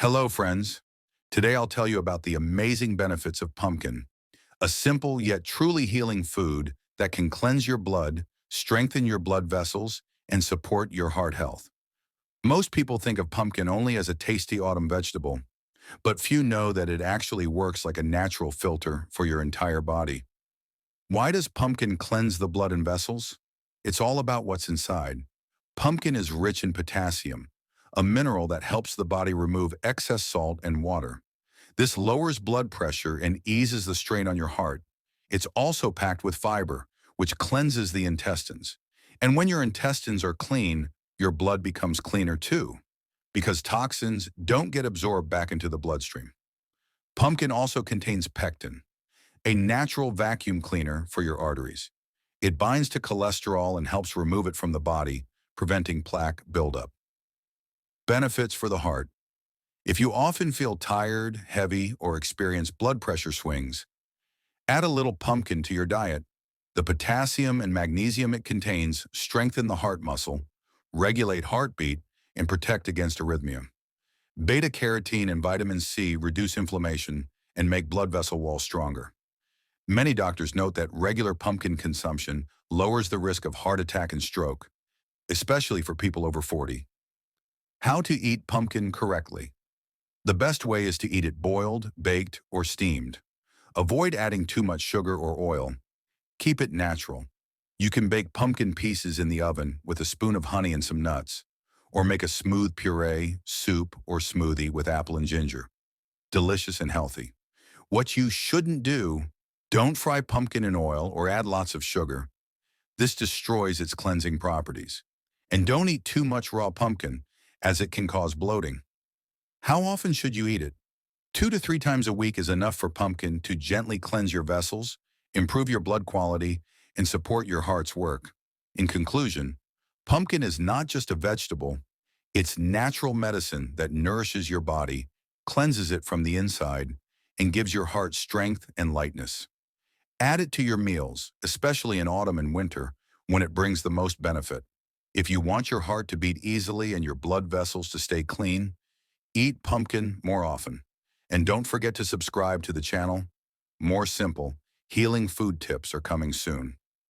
Hello, friends. Today I'll tell you about the amazing benefits of pumpkin, a simple yet truly healing food that can cleanse your blood, strengthen your blood vessels, and support your heart health. Most people think of pumpkin only as a tasty autumn vegetable, but few know that it actually works like a natural filter for your entire body. Why does pumpkin cleanse the blood and vessels? It's all about what's inside. Pumpkin is rich in potassium, a mineral that helps the body remove excess salt and water. This lowers blood pressure and eases the strain on your heart. It's also packed with fiber, which cleanses the intestines. And when your intestines are clean, your blood becomes cleaner too, because toxins don't get absorbed back into the bloodstream. Pumpkin also contains pectin, a natural vacuum cleaner for your arteries. It binds to cholesterol and helps remove it from the body, preventing plaque buildup. Benefits for the heart. If you often feel tired, heavy, or experience blood pressure swings, add a little pumpkin to your diet. The potassium and magnesium it contains strengthen the heart muscle, regulate heartbeat, and protect against arrhythmia. Beta-carotene and vitamin C reduce inflammation and make blood vessel walls stronger. Many doctors note that regular pumpkin consumption lowers the risk of heart attack and stroke, especially for people over 40. How to eat pumpkin correctly. The best way is to eat it boiled, baked, or steamed. Avoid adding too much sugar or oil. Keep it natural. You can bake pumpkin pieces in the oven with a spoon of honey and some nuts, or make a smooth puree, soup, or smoothie with apple and ginger. Delicious and healthy. What you shouldn't do, don't fry pumpkin in oil or add lots of sugar. This destroys its cleansing properties. And don't eat too much raw pumpkin, as it can cause bloating. How often should you eat it? 2 to 3 times a week is enough for pumpkin to gently cleanse your vessels, improve your blood quality, and support your heart's work. In conclusion, pumpkin is not just a vegetable, it's natural medicine that nourishes your body, cleanses it from the inside, and gives your heart strength and lightness. Add it to your meals, especially in autumn and winter, when it brings the most benefit. If you want your heart to beat easily and your blood vessels to stay clean, eat pumpkin more often. And don't forget to subscribe to the channel. More simple, healing food tips are coming soon.